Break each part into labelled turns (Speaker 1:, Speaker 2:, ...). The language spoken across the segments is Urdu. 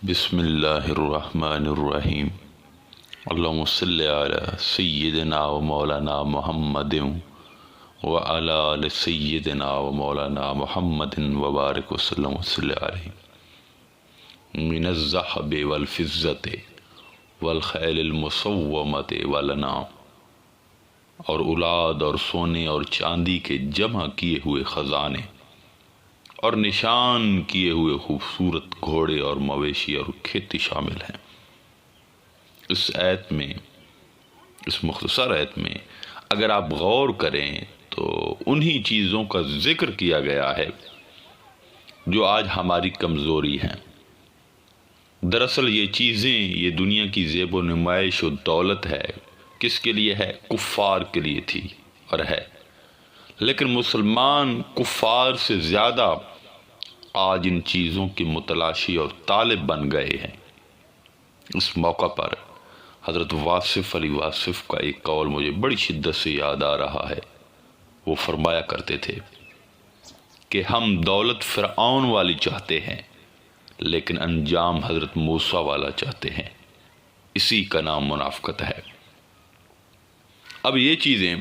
Speaker 1: بسم اللہ الرحمن الرحیم اللہم صلی علی سیدنا و مولانا محمد وعلی آل سیدنا و مولانا محمد وبارک وسلم وصلی علیہ من الذہب والفضۃ والخیل المسومۃ والانعام، اور اولاد اور سونے اور چاندی کے جمع کیے ہوئے خزانے اور نشان کیے ہوئے خوبصورت گھوڑے اور مویشی اور کھیتی شامل ہیں۔ اس مختصر آیت میں اگر آپ غور کریں تو انہی چیزوں کا ذکر کیا گیا ہے جو آج ہماری کمزوری ہیں۔ دراصل یہ چیزیں، یہ دنیا کی زیب و نمائش و دولت ہے، کس کے لیے ہے؟ کفار کے لیے تھی اور ہے، لیکن مسلمان کفار سے زیادہ آج ان چیزوں کی متلاشی اور طالب بن گئے ہیں۔ اس موقع پر حضرت واصف علی واصف کا ایک قول مجھے بڑی شدت سے یاد آ رہا ہے۔ وہ فرمایا کرتے تھے کہ ہم دولت فرعون والی چاہتے ہیں لیکن انجام حضرت موسیٰ والا چاہتے ہیں۔ اسی کا نام منافقت ہے۔ اب یہ چیزیں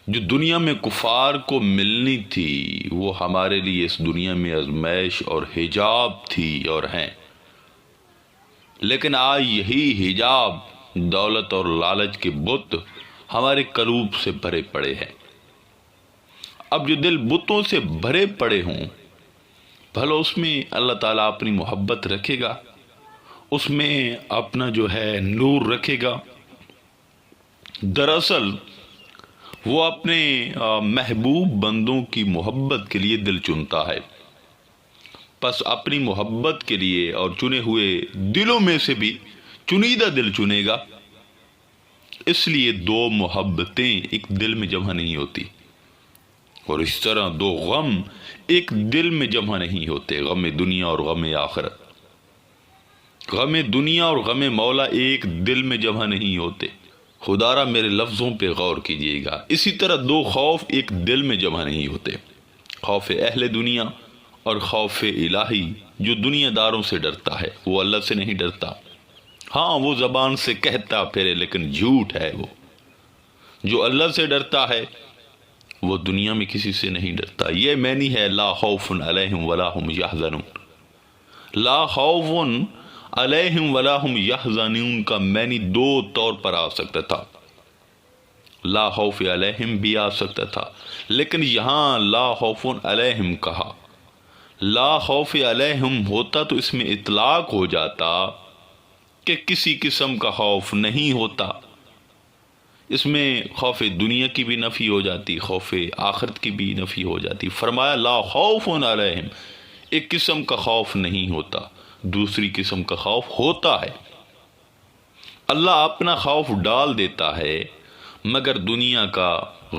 Speaker 1: جو دنیا میں کفار کو ملنی تھی وہ ہمارے لیے اس دنیا میں آزمائش اور حجاب تھی اور ہیں، لیکن آج یہی حجاب، دولت اور لالچ کے بت ہمارے قلوب سے بھرے پڑے ہیں۔ اب جو دل بتوں سے بھرے پڑے ہوں، بھلا اس میں اللہ تعالیٰ اپنی محبت رکھے گا، اس میں اپنا جو ہے نور رکھے گا؟ دراصل وہ اپنے محبوب بندوں کی محبت کے لیے دل چنتا ہے، پس اپنی محبت کے لیے اور چنے ہوئے دلوں میں سے بھی چنیدہ دل چنے گا۔ اس لیے دو محبتیں ایک دل میں جمع نہیں ہوتی، اور اس طرح دو غم ایک دل میں جمع نہیں ہوتے، غم دنیا اور غم آخرت، غم دنیا اور غم مولا ایک دل میں جمع نہیں ہوتے۔ خدا را میرے لفظوں پہ غور کیجئے گا۔ اسی طرح دو خوف ایک دل میں جمع نہیں ہوتے، خوف اہل دنیا اور خوف الہی۔ جو دنیا داروں سے ڈرتا ہے وہ اللہ سے نہیں ڈرتا۔ ہاں، وہ زبان سے کہتا پھرے لیکن جھوٹ ہے۔ وہ جو اللہ سے ڈرتا ہے وہ دنیا میں کسی سے نہیں ڈرتا۔ یہ معنی ہے لا خوف علیہم ولا هم یحزنون۔ لا خوف علیہم ولا هم یحزنون کا معنی دو طور پر آ سکتا تھا، لا خوف علیہم بھی آ سکتا تھا، لیکن یہاں لا خوف علیہم کہا۔ لا خوف علیہم ہوتا تو اس میں اطلاق ہو جاتا کہ کسی قسم کا خوف نہیں ہوتا، اس میں خوف دنیا کی بھی نفی ہو جاتی، خوف آخرت کی بھی نفی ہو جاتی۔ فرمایا لا خوف علیہم، ایک قسم کا خوف نہیں ہوتا، دوسری قسم کا خوف ہوتا ہے۔ اللہ اپنا خوف ڈال دیتا ہے، مگر دنیا کا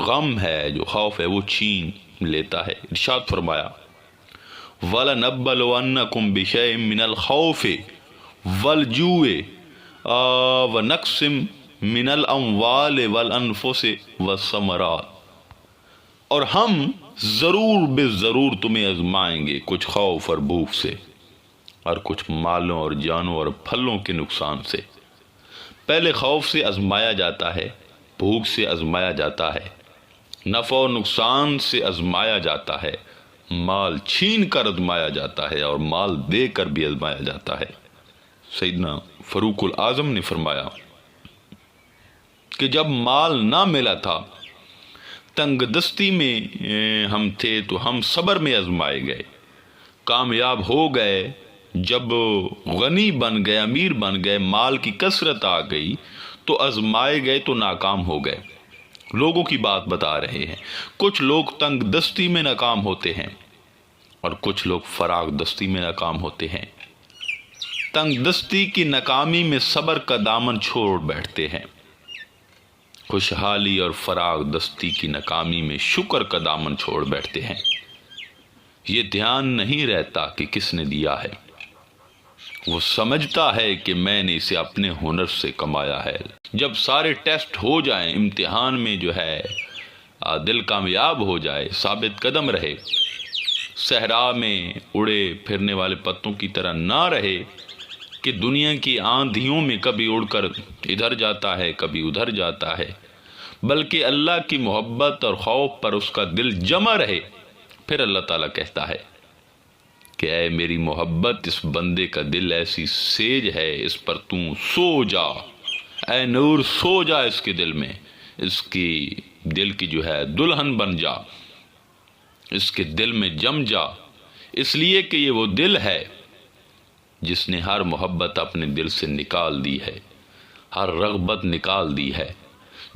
Speaker 1: غم ہے، جو خوف ہے وہ چھین لیتا ہے۔ ارشاد فرمایا وَلَنَبَّلُوَنَّكُمْ بِشَيْءٍ مِّنَ الْخَوْفِ وَالْجُوعِ وَنَقْصٍ مِّنَ الْأَمْوَالِ وَالْأَنفُسِ وَالثَّمَرَاتِ، اور ہم ضرور بے ضرور تمہیں آزمائیں گے کچھ خوف اور بھوک سے، اور کچھ مالوں اور جانوں اور پھلوں کے نقصان سے۔ پہلے خوف سے آزمایا جاتا ہے، بھوک سے آزمایا جاتا ہے، نفع و نقصان سے آزمایا جاتا ہے، مال چھین کر آزمایا جاتا ہے، اور مال دے کر بھی آزمایا جاتا ہے۔ سیدنا فاروق الاعظم نے فرمایا کہ جب مال نہ ملا تھا، تنگ دستی میں ہم تھے تو ہم صبر میں آزمائے گئے، کامیاب ہو گئے جب غنی بن گئے، امیر بن گئے، مال کی کثرت آ گئی تو آزمائے گئے تو ناکام ہو گئے۔ لوگوں کی بات بتا رہے ہیں، کچھ لوگ تنگ دستی میں ناکام ہوتے ہیں اور کچھ لوگ فراغ دستی میں ناکام ہوتے ہیں۔ تنگ دستی کی ناکامی میں صبر کا دامن چھوڑ بیٹھتے ہیں، خوشحالی اور فراغ دستی کی ناکامی میں شکر کا دامن چھوڑ بیٹھتے ہیں۔ یہ دھیان نہیں رہتا کہ کس نے دیا ہے، وہ سمجھتا ہے کہ میں نے اسے اپنے ہنر سے کمایا ہے۔ جب سارے ٹیسٹ ہو جائیں، امتحان میں جو ہے دل کامیاب ہو جائے، ثابت قدم رہے، صحرا میں اڑے پھرنے والے پتوں کی طرح نہ رہے کہ دنیا کی آندھیوں میں کبھی اڑ کر ادھر جاتا ہے کبھی ادھر جاتا ہے، بلکہ اللہ کی محبت اور خوف پر اس کا دل جمع رہے۔ پھر اللہ تعالیٰ کہتا ہے کہ اے میری محبت، اس بندے کا دل ایسی سیج ہے، اس پر تو سو جا، اے نور سو جا اس کے دل میں، اس کی دل کی جو ہے دلہن بن جا، اس کے دل میں جم جا، اس لیے کہ یہ وہ دل ہے جس نے ہر محبت اپنے دل سے نکال دی ہے، ہر رغبت نکال دی ہے۔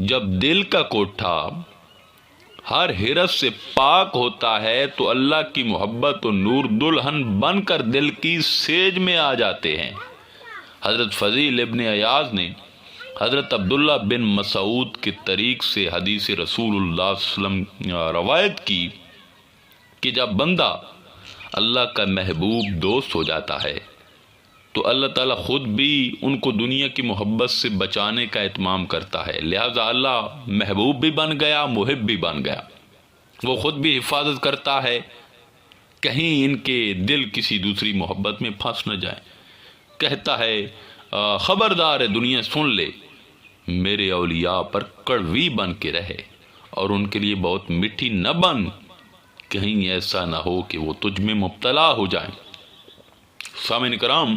Speaker 1: جب دل کا کوٹھا ہر حرس سے پاک ہوتا ہے تو اللہ کی محبت و نور دلہن بن کر دل کی سیج میں آ جاتے ہیں۔ حضرت فضیل ابن عیاض نے حضرت عبداللہ بن مسعود کے طریق سے حدیث رسول اللہ صلی اللہ علیہ وسلم روایت کی کہ جب بندہ اللہ کا محبوب دوست ہو جاتا ہے تو اللہ تعالیٰ خود بھی ان کو دنیا کی محبت سے بچانے کا اہتمام کرتا ہے، لہذا اللہ محبوب بھی بن گیا، محب بھی بن گیا۔ وہ خود بھی حفاظت کرتا ہے کہیں ان کے دل کسی دوسری محبت میں پھنس نہ جائے۔ کہتا ہے خبردار ہے دنیا سن لے، میرے اولیاء پر کڑوی بن کے رہے اور ان کے لیے بہت میٹھی نہ بن، کہیں ایسا نہ ہو کہ وہ تجھ میں مبتلا ہو جائیں۔ سامعین کرام،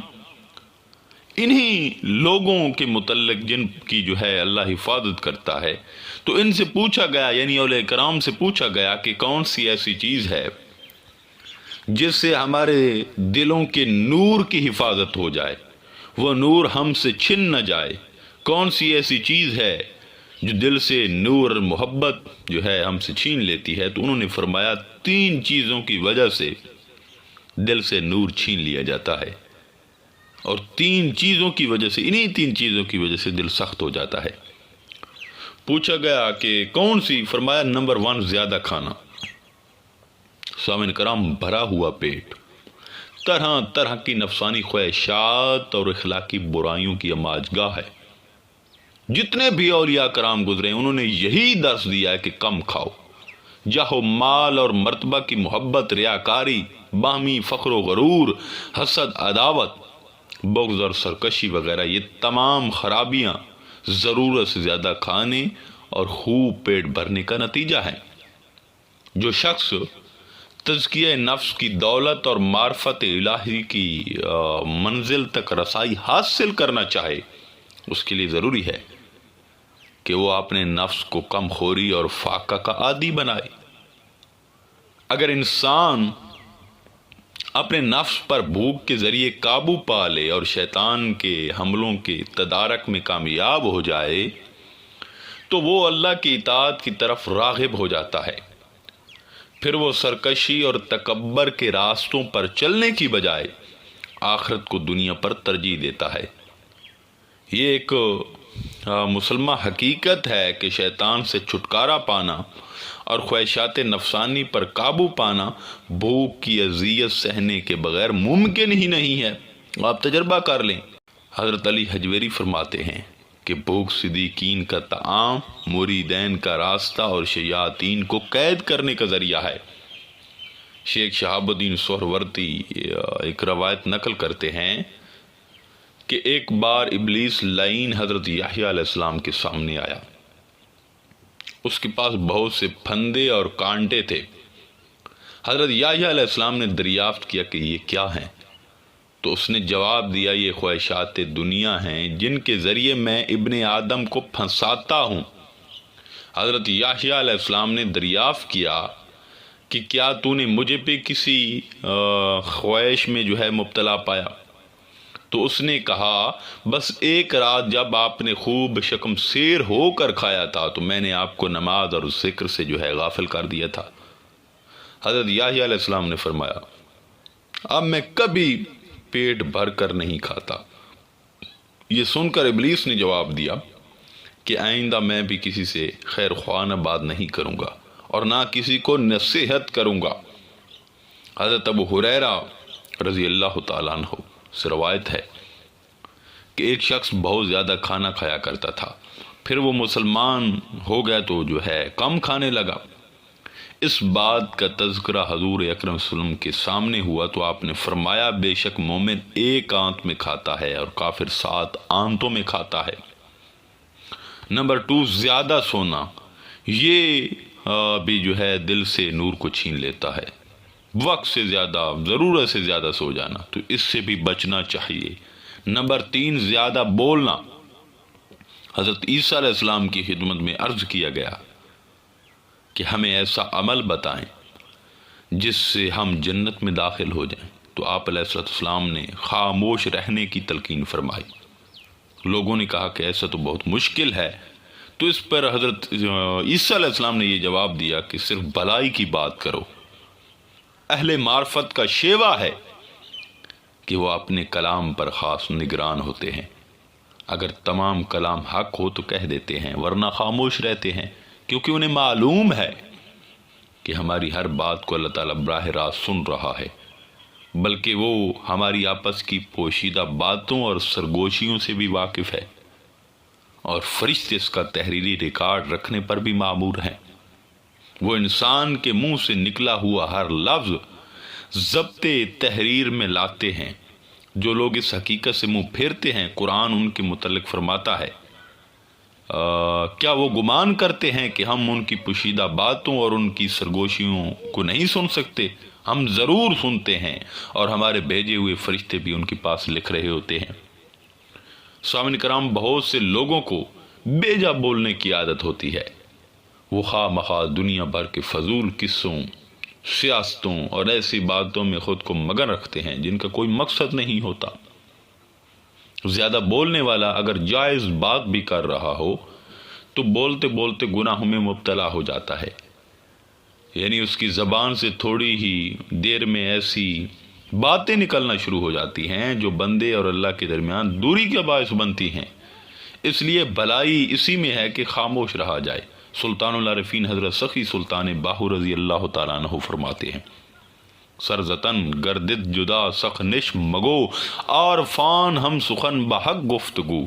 Speaker 1: انہی لوگوں کے متعلق جن کی جو ہے اللہ حفاظت کرتا ہے، تو ان سے پوچھا گیا، یعنی اولیاء کرام سے پوچھا گیا کہ کون سی ایسی چیز ہے جس سے ہمارے دلوں کے نور کی حفاظت ہو جائے، وہ نور ہم سے چھن نہ جائے، کون سی ایسی چیز ہے جو دل سے نور اور محبت جو ہے ہم سے چھین لیتی ہے؟ تو انہوں نے فرمایا 3 چیزوں کی وجہ سے دل سے نور چھین لیا جاتا ہے، اور 3 چیزوں کی وجہ سے، انہی 3 چیزوں کی وجہ سے دل سخت ہو جاتا ہے۔ پوچھا گیا کہ کون سی؟ فرمایا نمبر 1 زیادہ کھانا۔ سامعین کرام، بھرا ہوا پیٹ طرح طرح کی نفسانی خواہشات اور اخلاقی برائیوں کی اماجگاہ ہے۔ جتنے بھی اولیاء کرام گزرے انہوں نے یہی درس دیا ہے کہ کم کھاؤ۔ جاہ و مال اور مرتبہ کی محبت، ریاکاری، باہمی فخر و غرور، حسد، عداوت، بغض اور سرکشی وغیرہ، یہ تمام خرابیاں ضرورت سے زیادہ کھانے اور خوب پیٹ بھرنے کا نتیجہ ہے۔ جو شخص تزکیہ نفس کی دولت اور معرفت الہی کی منزل تک رسائی حاصل کرنا چاہے، اس کے لیے ضروری ہے کہ وہ اپنے نفس کو کم خوری اور فاقہ کا عادی بنائے۔ اگر انسان اپنے نفس پر بھوک کے ذریعے قابو پا لے اور شیطان کے حملوں کے تدارک میں کامیاب ہو جائے تو وہ اللہ کی اطاعت کی طرف راغب ہو جاتا ہے۔ پھر وہ سرکشی اور تکبر کے راستوں پر چلنے کی بجائے آخرت کو دنیا پر ترجیح دیتا ہے۔ یہ ایک مسلمہ حقیقت ہے کہ شیطان سے چھٹکارا پانا اور خواہشات نفسانی پر قابو پانا بھوک کی اذیت سہنے کے بغیر ممکن ہی نہیں ہے۔ آپ تجربہ کر لیں۔ حضرت علی حجویری فرماتے ہیں کہ بھوک صدیقین کا طعام، مریدین کا راستہ اور شیاطین کو قید کرنے کا ذریعہ ہے۔ شیخ شہاب الدین سہروردی ایک روایت نقل کرتے ہیں کہ ایک بار ابلیس لعین حضرت یحییٰ علیہ السلام کے سامنے آیا۔ اس کے پاس بہت سے پھندے اور کانٹے تھے۔ حضرت یحییٰ علیہ السلام نے دریافت کیا کہ یہ کیا ہیں؟ تو اس نے جواب دیا، یہ خواہشات دنیا ہیں جن کے ذریعے میں ابن آدم کو پھنساتا ہوں۔ حضرت یحییٰ علیہ السلام نے دریافت کیا کہ کیا تو نے مجھے پہ کسی خواہش میں جو ہے مبتلا پایا؟ تو اس نے کہا، بس ایک رات جب آپ نے خوب شکم سیر ہو کر کھایا تھا تو میں نے آپ کو نماز اور ذکر سے جو ہے غافل کر دیا تھا۔ حضرت یحییٰ علیہ السلام نے فرمایا، اب میں کبھی پیٹ بھر کر نہیں کھاتا۔ یہ سن کر ابلیس نے جواب دیا کہ آئندہ میں بھی کسی سے خیر خواہ بات نہیں کروں گا اور نہ کسی کو نصیحت کروں گا۔ حضرت ابو ہریرہ رضی اللہ تعالیٰ عنہ سے روایت ہے کہ ایک شخص بہت زیادہ کھانا کھایا کرتا تھا، پھر وہ مسلمان ہو گیا تو جو ہے کم کھانے لگا۔ اس بات کا تذکرہ حضور اکرم صلی اللہ علیہ وسلم کے سامنے ہوا تو آپ نے فرمایا بے شک مومن ایک آنت میں کھاتا ہے اور کافر 7 آنتوں میں کھاتا ہے۔ نمبر 2، زیادہ سونا، یہ بھی جو ہے دل سے نور کو چھین لیتا ہے۔ وقت سے زیادہ، ضرورت سے زیادہ سو جانا، تو اس سے بھی بچنا چاہیے۔ نمبر 3، زیادہ بولنا۔ حضرت عیسیٰ علیہ السلام کی خدمت میں عرض کیا گیا کہ ہمیں ایسا عمل بتائیں جس سے ہم جنت میں داخل ہو جائیں، تو آپ علیہ السلام نے خاموش رہنے کی تلقین فرمائی۔ لوگوں نے کہا کہ ایسا تو بہت مشکل ہے، تو اس پر حضرت عیسیٰ علیہ السلام نے یہ جواب دیا کہ صرف بھلائی کی بات کرو۔ اہل معرفت کا شیوا ہے کہ وہ اپنے کلام پر خاص نگران ہوتے ہیں، اگر تمام کلام حق ہو تو کہہ دیتے ہیں، ورنہ خاموش رہتے ہیں، کیونکہ انہیں معلوم ہے کہ ہماری ہر بات کو اللہ تعالیٰ براہ راست سن رہا ہے، بلکہ وہ ہماری آپس کی پوشیدہ باتوں اور سرگوشیوں سے بھی واقف ہے، اور فرشتے اس کا تحریری ریکارڈ رکھنے پر بھی مامور ہیں۔ وہ انسان کے منہ سے نکلا ہوا ہر لفظ ضبط تحریر میں لاتے ہیں۔ جو لوگ اس حقیقت سے منہ پھیرتے ہیں، قرآن ان کے متعلق فرماتا ہے، کیا وہ گمان کرتے ہیں کہ ہم ان کی پوشیدہ باتوں اور ان کی سرگوشیوں کو نہیں سن سکتے؟ ہم ضرور سنتے ہیں، اور ہمارے بھیجے ہوئے فرشتے بھی ان کے پاس لکھ رہے ہوتے ہیں۔ سامعین کرام، بہت سے لوگوں کو بیجا بولنے کی عادت ہوتی ہے۔ وہ خواہ مخواہ دنیا بھر کے فضول قصوں، سیاستوں اور ایسی باتوں میں خود کو مگن رکھتے ہیں جن کا کوئی مقصد نہیں ہوتا۔ زیادہ بولنے والا اگر جائز بات بھی کر رہا ہو تو بولتے بولتے گناہوں میں مبتلا ہو جاتا ہے، یعنی اس کی زبان سے تھوڑی ہی دیر میں ایسی باتیں نکلنا شروع ہو جاتی ہیں جو بندے اور اللہ کے درمیان دوری کا باعث بنتی ہیں۔ اس لیے بھلائی اسی میں ہے کہ خاموش رہا جائے۔ سلطان العارفین حضرت سخی سلطان باہو رضی اللہ تعالیٰ عنہ فرماتے ہیں، سرزتن گردد جدا سخ نش مگو، عارفان ہم سخن بحق گفتگو۔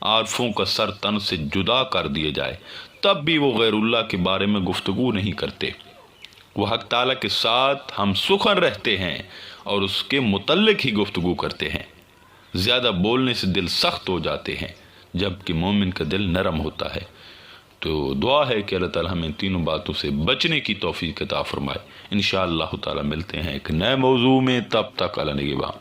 Speaker 1: عارفوں کا سر تن سے جدا کر دیا جائے تب بھی وہ غیر اللہ کے بارے میں گفتگو نہیں کرتے۔ وہ حق تعالیٰ کے ساتھ ہم سخن رہتے ہیں اور اس کے متعلق ہی گفتگو کرتے ہیں۔ زیادہ بولنے سے دل سخت ہو جاتے ہیں، جبکہ مومن کا دل نرم ہوتا ہے۔ تو دعا ہے کہ اللہ تعالیٰ ہمیں تینوں باتوں سے بچنے کی توفیق عطا فرمائے۔ انشاءاللہ تعالیٰ ملتے ہیں ایک نئے موضوع میں، تب تک اللہ نگہبان۔